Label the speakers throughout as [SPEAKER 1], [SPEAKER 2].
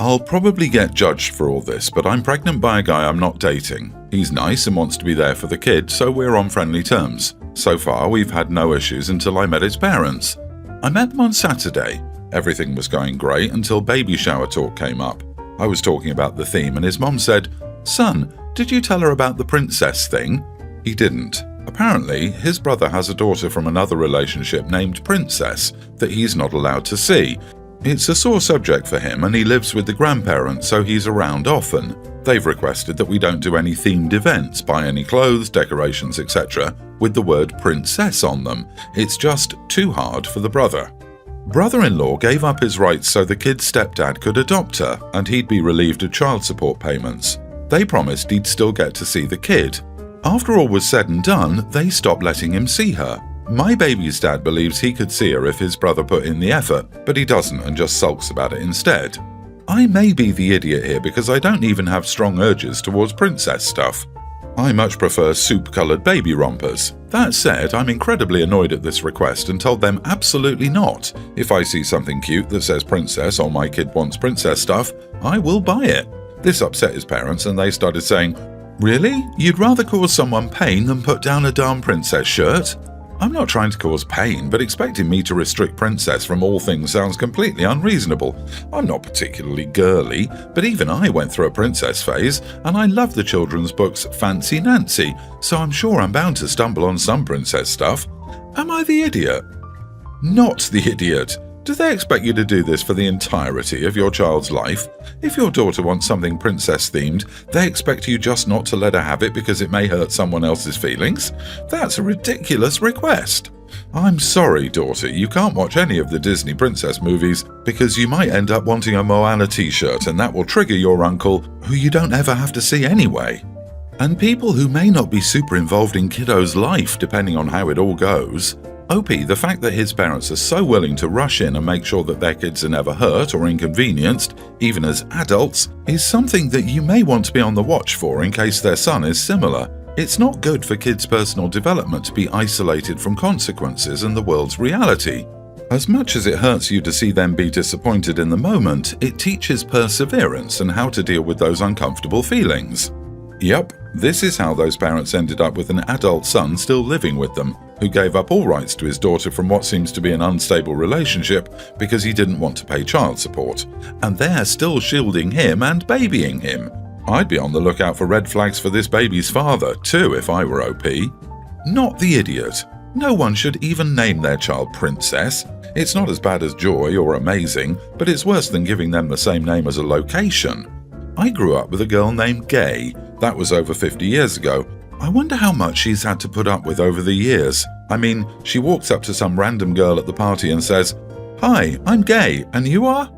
[SPEAKER 1] I'll probably get judged for all this, but I'm pregnant by a guy I'm not dating. He's nice and wants to be there for the kid, so we're on friendly terms. So far, we've had no issues until I met his parents. I met them on Saturday. Everything was going great until baby shower talk came up. I was talking about the theme and his mom said, "Son, did you tell her about the princess thing?" He didn't. Apparently, his brother has a daughter from another relationship named Princess that he's not allowed to see. It's a sore subject for him and he lives with the grandparents, so he's around often. They've requested that we don't do any themed events, buy any clothes, decorations, etc. with the word princess on them. It's just too hard for the brother. Brother-in-law gave up his rights so the kid's stepdad could adopt her and he'd be relieved of child support payments. They promised he'd still get to see the kid. After all was said and done, they stopped letting him see her. My baby's dad believes he could see her if his brother put in the effort, but he doesn't and just sulks about it instead. I may be the idiot here because I don't even have strong urges towards princess stuff. I much prefer soup-coloured baby rompers. That said, I'm incredibly annoyed at this request and told them absolutely not. If I see something cute that says princess or my kid wants princess stuff, I will buy it. This upset his parents and they started saying, "Really? You'd rather cause someone pain than put down a darn princess shirt?" I'm not trying to cause pain, but expecting me to restrict princess from all things sounds completely unreasonable. I'm not particularly girly, but even I went through a princess phase, and I love the children's books Fancy Nancy, so I'm sure I'm bound to stumble on some princess stuff. Am I the idiot? Not the idiot. Do they expect you to do this for the entirety of your child's life? If your daughter wants something princess-themed, they expect you just not to let her have it because it may hurt someone else's feelings? That's a ridiculous request. I'm sorry, daughter, you can't watch any of the Disney princess movies because you might end up wanting a Moana t-shirt and that will trigger your uncle, who you don't ever have to see anyway. And people who may not be super involved in kiddo's life, depending on how it all goes. OP, the fact that his parents are so willing to rush in and make sure that their kids are never hurt or inconvenienced, even as adults, is something that you may want to be on the watch for in case their son is similar. It's not good for kids' personal development to be isolated from consequences and the world's reality. As much as it hurts you to see them be disappointed in the moment, it teaches perseverance and how to deal with those uncomfortable feelings. Yep, this is how those parents ended up with an adult son still living with them, who gave up all rights to his daughter from what seems to be an unstable relationship because he didn't want to pay child support. And they're still shielding him and babying him. I'd be on the lookout for red flags for this baby's father, too, if I were OP. Not the idiot. No one should even name their child Princess. It's not as bad as Joy or Amazing, but it's worse than giving them the same name as a location. I grew up with a girl named Gay. That was over 50 years ago. I wonder how much she's had to put up with over the years. I mean, she walks up to some random girl at the party and says, "Hi, I'm Gay, and you are?"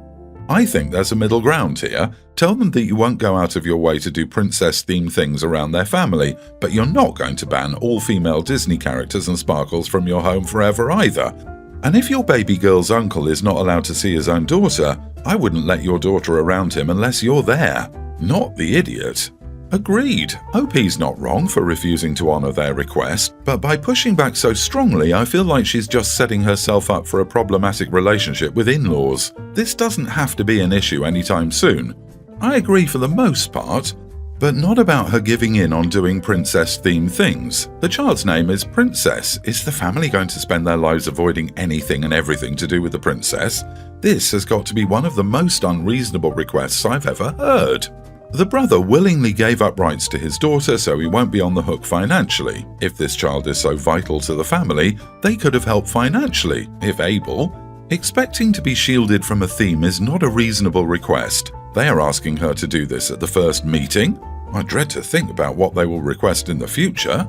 [SPEAKER 1] I think there's a middle ground here. Tell them that you won't go out of your way to do princess-themed things around their family, but you're not going to ban all female Disney characters and sparkles from your home forever either. And if your baby girl's uncle is not allowed to see his own daughter, I wouldn't let your daughter around him unless you're there. Not the idiot. Agreed. OP's not wrong for refusing to honour their request, but by pushing back so strongly, I feel like she's just setting herself up for a problematic relationship with in-laws. This doesn't have to be an issue anytime soon. I agree for the most part, but not about her giving in on doing princess-themed things. The child's name is Princess. Is the family going to spend their lives avoiding anything and everything to do with the princess? This has got to be one of the most unreasonable requests I've ever heard. The brother willingly gave up rights to his daughter so he won't be on the hook financially. If this child is so vital to the family, they could have helped financially, if able. Expecting to be shielded from a theme is not a reasonable request. They are asking her to do this at the first meeting. I dread to think about what they will request in the future.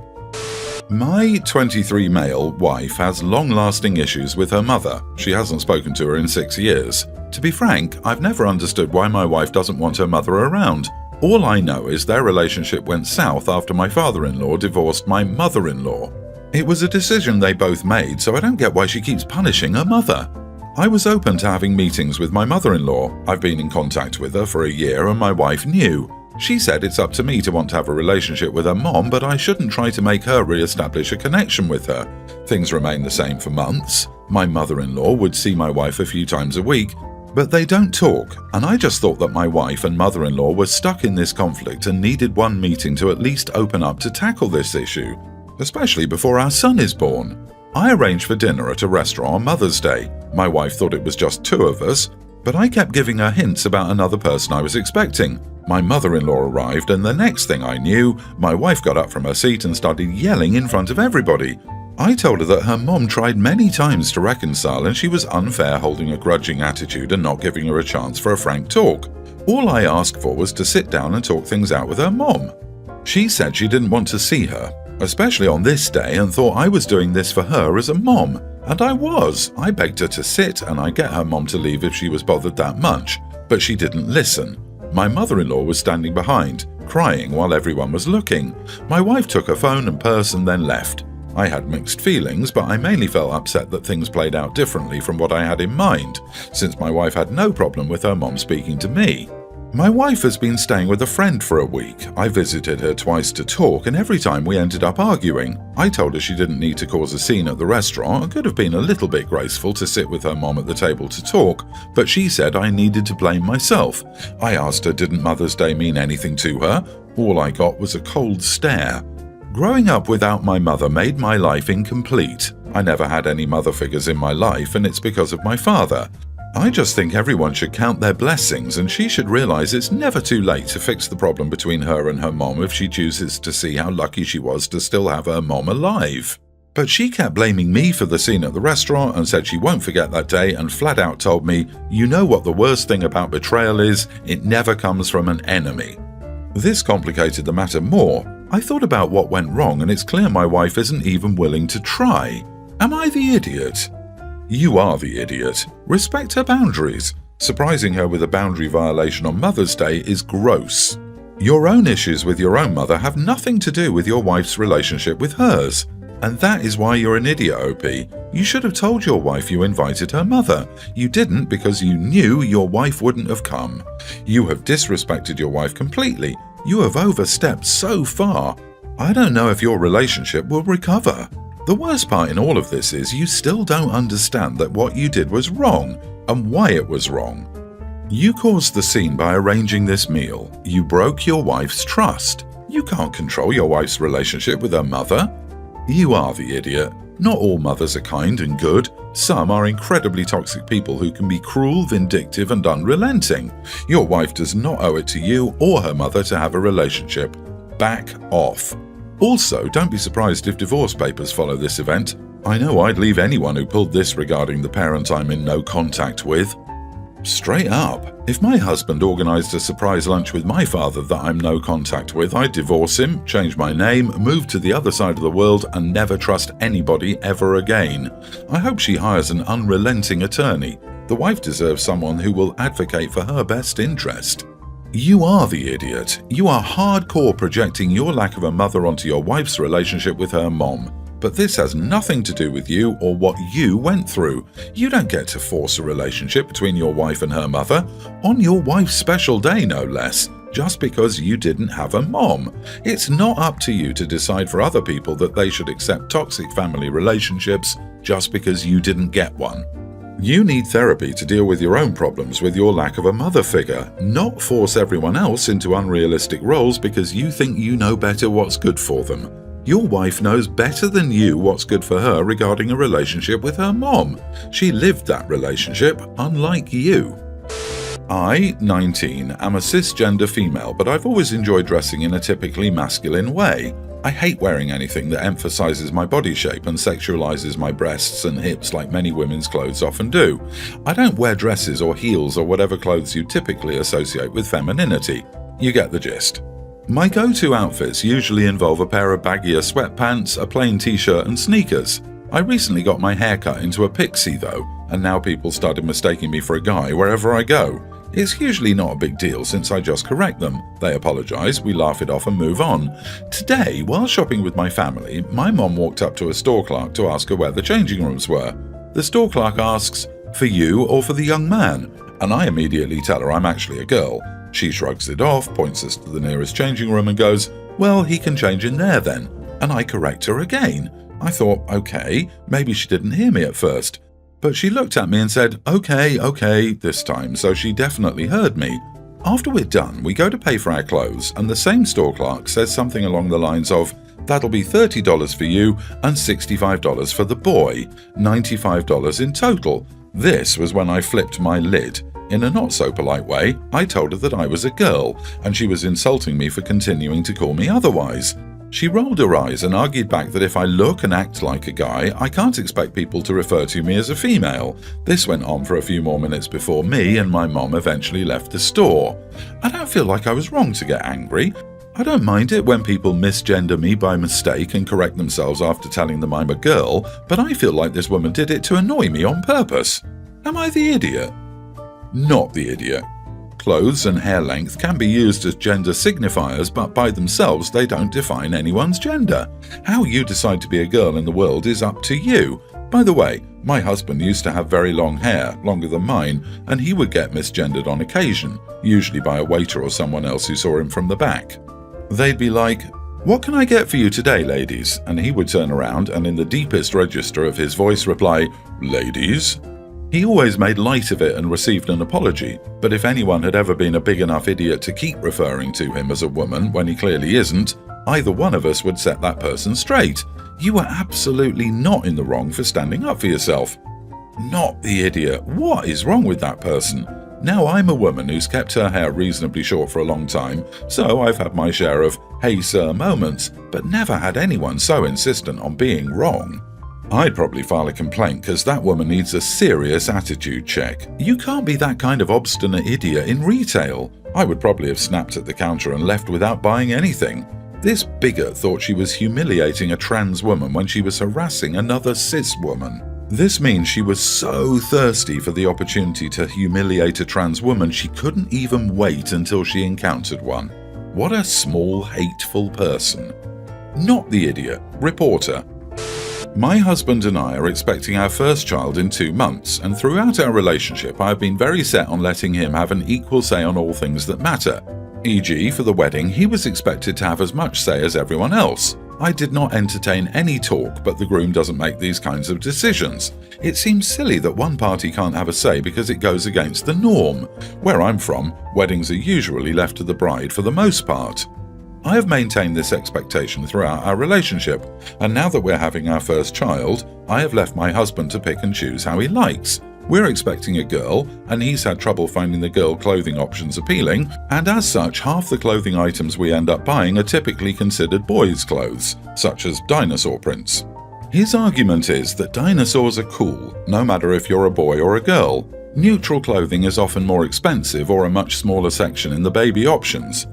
[SPEAKER 1] My 23 male wife has long-lasting issues with her mother. She hasn't spoken to her in 6 years. To be frank, I've never understood why my wife doesn't want her mother around. All I know is their relationship went south after my father-in-law divorced my mother-in-law. It was a decision they both made, so I don't get why she keeps punishing her mother. I was open to having meetings with my mother-in-law. I've been in contact with her for a year and my wife knew. She said it's up to me to want to have a relationship with her mom, but I shouldn't try to make her re-establish a connection with her. Things remained the same for months. My mother-in-law would see my wife a few times a week. But they don't talk, and I just thought that my wife and mother-in-law were stuck in this conflict and needed one meeting to at least open up to tackle this issue, especially before our son is born. I arranged for dinner at a restaurant on Mother's Day. My wife thought it was just 2 of us, but I kept giving her hints about another person I was expecting. My mother-in-law arrived, and the next thing I knew, my wife got up from her seat and started yelling in front of everybody. I told her that her mom tried many times to reconcile and she was unfair holding a grudging attitude and not giving her a chance for a frank talk. All I asked for was to sit down and talk things out with her mom. She said she didn't want to see her, especially on this day, and thought I was doing this for her as a mom. And I was. I begged her to sit and I'd get her mom to leave if she was bothered that much, but she didn't listen. My mother-in-law was standing behind, crying while everyone was looking. My wife took her phone and purse and then left. I had mixed feelings, but I mainly felt upset that things played out differently from what I had in mind, since my wife had no problem with her mom speaking to me. My wife has been staying with a friend for a week. I visited her twice to talk, and every time we ended up arguing. I told her she didn't need to cause a scene at the restaurant and could have been a little bit graceful to sit with her mom at the table to talk, but she said I needed to blame myself. I asked her, didn't Mother's Day mean anything to her? All I got was a cold stare. Growing up without my mother made my life incomplete. I never had any mother figures in my life, and it's because of my father. I just think everyone should count their blessings, and she should realize it's never too late to fix the problem between her and her mom if she chooses to see how lucky she was to still have her mom alive. But she kept blaming me for the scene at the restaurant and said she won't forget that day, and flat out told me, you know what the worst thing about betrayal is? It never comes from an enemy. This complicated the matter more. I thought about what went wrong, and it's clear my wife isn't even willing to try. Am I the idiot? You are the idiot. Respect her boundaries. Surprising her with a boundary violation on Mother's Day is gross. Your own issues with your own mother have nothing to do with your wife's relationship with hers. And that is why you're an idiot, OP. You should have told your wife you invited her mother. You didn't because you knew your wife wouldn't have come. You have disrespected your wife completely. You have overstepped so far. I don't know if your relationship will recover. The worst part in all of this is you still don't understand that what you did was wrong and why it was wrong. You caused the scene by arranging this meal. You broke your wife's trust. You can't control your wife's relationship with her mother. You are the idiot. Not all mothers are kind and good. Some are incredibly toxic people who can be cruel, vindictive, and unrelenting. Your wife does not owe it to you or her mother to have a relationship. Back off. Also, don't be surprised if divorce papers follow this event. I know I'd leave anyone who pulled this regarding the parent I'm in no contact with. Straight up, if my husband organised a surprise lunch with my father that I'm no contact with, I'd divorce him, change my name, move to the other side of the world, and never trust anybody ever again. I hope she hires an unrelenting attorney. The wife deserves someone who will advocate for her best interest. You are the idiot. You are hardcore projecting your lack of a mother onto your wife's relationship with her mom. But this has nothing to do with you or what you went through. You don't get to force a relationship between your wife and her mother, on your wife's special day no less, just because you didn't have a mom. It's not up to you to decide for other people that they should accept toxic family relationships just because you didn't get one. You need therapy to deal with your own problems with your lack of a mother figure, not force everyone else into unrealistic roles because you think you know better what's good for them. Your wife knows better than you what's good for her regarding a relationship with her mom. She lived that relationship, unlike you. I, 19, am a cisgender female, but I've always enjoyed dressing in a typically masculine way. I hate wearing anything that emphasizes my body shape and sexualizes my breasts and hips like many women's clothes often do. I don't wear dresses or heels or whatever clothes you typically associate with femininity. You get the gist. My go-to outfits usually involve a pair of baggier sweatpants, a plain t-shirt and sneakers. I recently got my hair cut into a pixie though, and now people started mistaking me for a guy wherever I go. It's usually not a big deal since I just correct them. They apologize, we laugh it off and move on. Today, while shopping with my family, my mom walked up to a store clerk to ask her where the changing rooms were. The store clerk asks, "For you or for the young man?" And I immediately tell her I'm actually a girl. She shrugs it off, points us to the nearest changing room and goes, "Well, he can change in there then." And I correct her again. I thought, okay, maybe she didn't hear me at first. But she looked at me and said, okay, this time, so she definitely heard me. After we're done, we go to pay for our clothes, and the same store clerk says something along the lines of, "That'll be $30 for you and $65 for the boy, $95 in total." This was when I flipped my lid. In a not-so-polite way, I told her that I was a girl, and she was insulting me for continuing to call me otherwise. She rolled her eyes and argued back that if I look and act like a guy, I can't expect people to refer to me as a female. This went on for a few more minutes before me and my mom eventually left the store. I don't feel like I was wrong to get angry. I don't mind it when people misgender me by mistake and correct themselves after telling them I'm a girl, but I feel like this woman did it to annoy me on purpose. Am I the idiot? Not the idiot. Clothes and hair length can be used as gender signifiers, but by themselves they don't define anyone's gender. How you decide to be a girl in the world is up to you. By the way, my husband used to have very long hair, longer than mine, and he would get misgendered on occasion, usually by a waiter or someone else who saw him from the back. They'd be like, "What can I get for you today, ladies?" And he would turn around and in the deepest register of his voice reply, "Ladies?" He always made light of it and received an apology, but if anyone had ever been a big enough idiot to keep referring to him as a woman when he clearly isn't, either one of us would set that person straight. You were absolutely not in the wrong for standing up for yourself. Not the idiot. What is wrong with that person? Now I'm a woman who's kept her hair reasonably short for a long time, so I've had my share of "hey sir" moments, but never had anyone so insistent on being wrong. I'd probably file a complaint because that woman needs a serious attitude check. You can't be that kind of obstinate idiot in retail. I would probably have snapped at the counter and left without buying anything. This bigot thought she was humiliating a trans woman when she was harassing another cis woman. This means she was so thirsty for the opportunity to humiliate a trans woman she couldn't even wait until she encountered one. What a small, hateful person. Not the idiot. Reporter. My husband and I are expecting our first child in 2 months, and throughout our relationship I have been very set on letting him have an equal say on all things that matter. E.g., for the wedding, he was expected to have as much say as everyone else. I did not entertain any talk, but the groom doesn't make these kinds of decisions. It seems silly that one party can't have a say because it goes against the norm. Where I'm from, weddings are usually left to the bride for the most part. I have maintained this expectation throughout our relationship, and now that we're having our first child, I have left my husband to pick and choose how he likes. We're expecting a girl, and he's had trouble finding the girl clothing options appealing, and as such, half the clothing items we end up buying are typically considered boys' clothes, such as dinosaur prints. His argument is that dinosaurs are cool, no matter if you're a boy or a girl. Neutral clothing is often more expensive or a much smaller section in the baby options.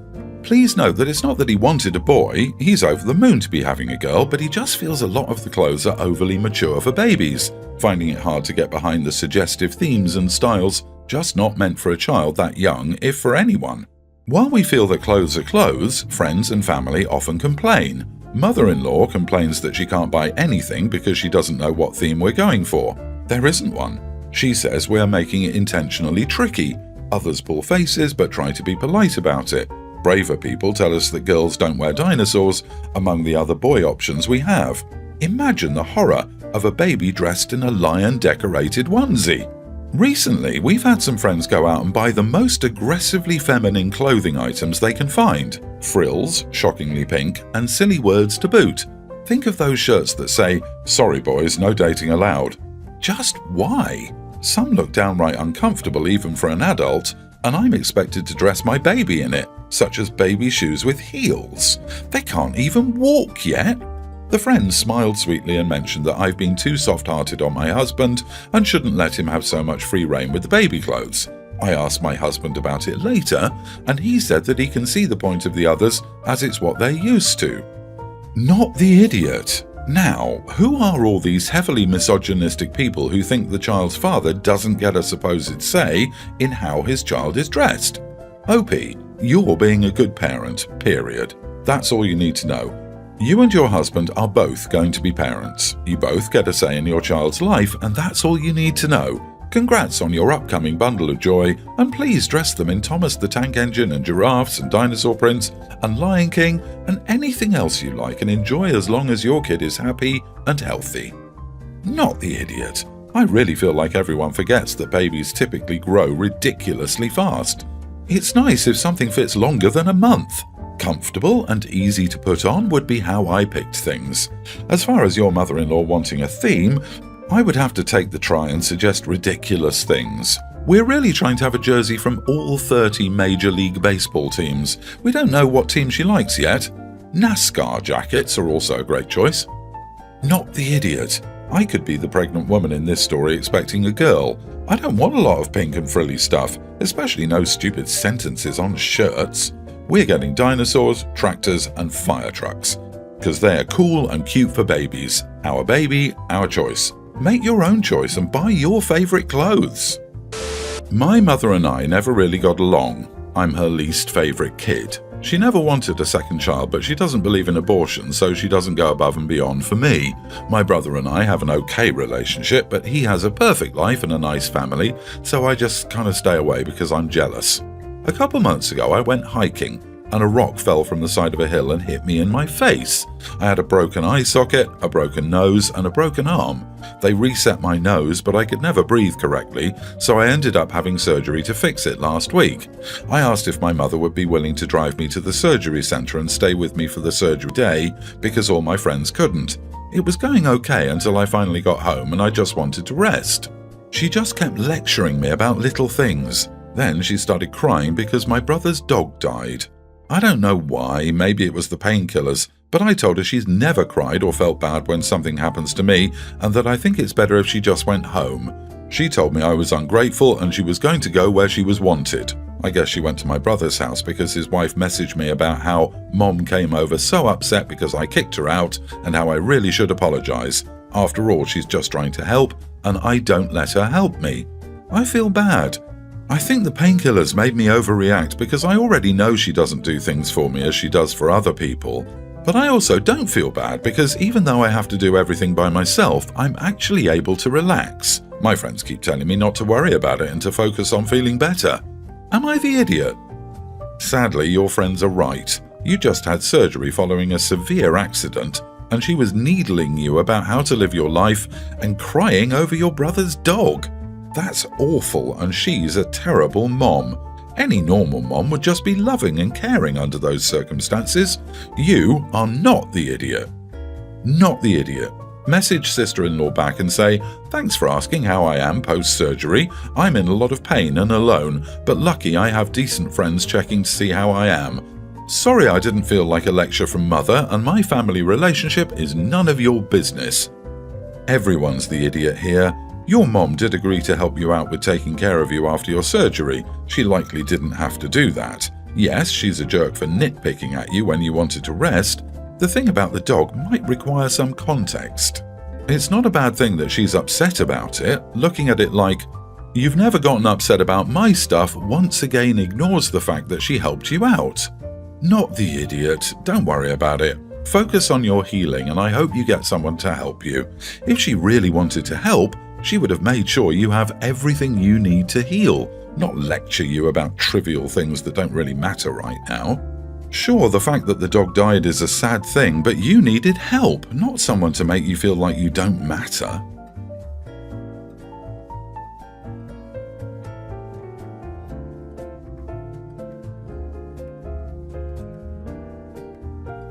[SPEAKER 1] Please note that it's not that he wanted a boy, he's over the moon to be having a girl, but he just feels a lot of the clothes are overly mature for babies, finding it hard to get behind the suggestive themes and styles just not meant for a child that young, if for anyone. While we feel that clothes are clothes, friends and family often complain. Mother-in-law complains that she can't buy anything because she doesn't know what theme we're going for. There isn't one. She says we're making it intentionally tricky. Others pull faces but try to be polite about it. Braver people tell us that girls don't wear dinosaurs, among the other boy options we have. Imagine the horror of a baby dressed in a lion-decorated onesie. Recently, we've had some friends go out and buy the most aggressively feminine clothing items they can find. Frills, shockingly pink, and silly words to boot. Think of those shirts that say, "Sorry boys, no dating allowed." Just why? Some look downright uncomfortable even for an adult, and I'm expected to dress my baby in it, such as baby shoes with heels. They can't even walk yet. The friend smiled sweetly and mentioned that I've been too soft-hearted on my husband and shouldn't let him have so much free rein with the baby clothes. I asked my husband about it later, and he said that he can see the point of the others as it's what they're used to. Not the idiot. Now, who are all these heavily misogynistic people who think the child's father doesn't get a supposed say in how his child is dressed? OP, you're being a good parent, period. That's all you need to know. You and your husband are both going to be parents. You both get a say in your child's life, and that's all you need to know. Congrats on your upcoming bundle of joy, and please dress them in Thomas the Tank Engine and giraffes and dinosaur prints and Lion King and anything else you like and enjoy as long as your kid is happy and healthy. Not the idiot. I really feel like everyone forgets that babies typically grow ridiculously fast. It's nice if something fits longer than a month. Comfortable and easy to put on would be how I picked things. As far as your mother-in-law wanting a theme, I would have to take the try and suggest ridiculous things. We're really trying to have a jersey from all 30 Major League Baseball teams. We don't know what team she likes yet. NASCAR jackets are also a great choice. Not the idiot. I could be the pregnant woman in this story expecting a girl. I don't want a lot of pink and frilly stuff, especially no stupid sentences on shirts. We're getting dinosaurs, tractors, and fire trucks. Because they're cool and cute for babies. Our baby, our choice. Make your own choice and buy your favourite clothes. My mother and I never really got along. I'm her least favourite kid. She never wanted a second child, but she doesn't believe in abortion, so she doesn't go above and beyond for me. My brother and I have an okay relationship, but he has a perfect life and a nice family, so I just kind of stay away because I'm jealous. A couple months ago, I went hiking, and a rock fell from the side of a hill and hit me in my face. I had a broken eye socket, a broken nose, and a broken arm. They reset my nose, but I could never breathe correctly, so I ended up having surgery to fix it last week. I asked if my mother would be willing to drive me to the surgery centre and stay with me for the surgery day, because all my friends couldn't. It was going okay until I finally got home and I just wanted to rest. She just kept lecturing me about little things. Then she started crying because my brother's dog died. I don't know why, maybe it was the painkillers, but I told her she's never cried or felt bad when something happens to me and that I think it's better if she just went home. She told me I was ungrateful and she was going to go where she was wanted. I guess she went to my brother's house because his wife messaged me about how Mom came over so upset because I kicked her out and how I really should apologise. After all, she's just trying to help and I don't let her help me. I feel bad. I think the painkillers made me overreact because I already know she doesn't do things for me as she does for other people. But I also don't feel bad because even though I have to do everything by myself, I'm actually able to relax. My friends keep telling me not to worry about it and to focus on feeling better. Am I the idiot? Sadly, your friends are right. You just had surgery following a severe accident, and she was needling you about how to live your life and crying over your brother's dog. That's awful, and she's a terrible mom. Any normal mom would just be loving and caring under those circumstances. You are not the idiot. Not the idiot. Message sister-in-law back and say, "Thanks for asking how I am post-surgery. I'm in a lot of pain and alone, but lucky I have decent friends checking to see how I am. Sorry I didn't feel like a lecture from mother, and my family relationship is none of your business." Everyone's the idiot here. Your mom did agree to help you out with taking care of you after your surgery. She likely didn't have to do that. Yes, she's a jerk for nitpicking at you when you wanted to rest. The thing about the dog might require some context. It's not a bad thing that she's upset about it. Looking at it like, "You've never gotten upset about my stuff," once again ignores the fact that she helped you out. Not the idiot. Don't worry about it. Focus on your healing, and I hope you get someone to help you. If she really wanted to help, she would have made sure you have everything you need to heal, not lecture you about trivial things that don't really matter right now. Sure, the fact that the dog died is a sad thing, but you needed help, not someone to make you feel like you don't matter.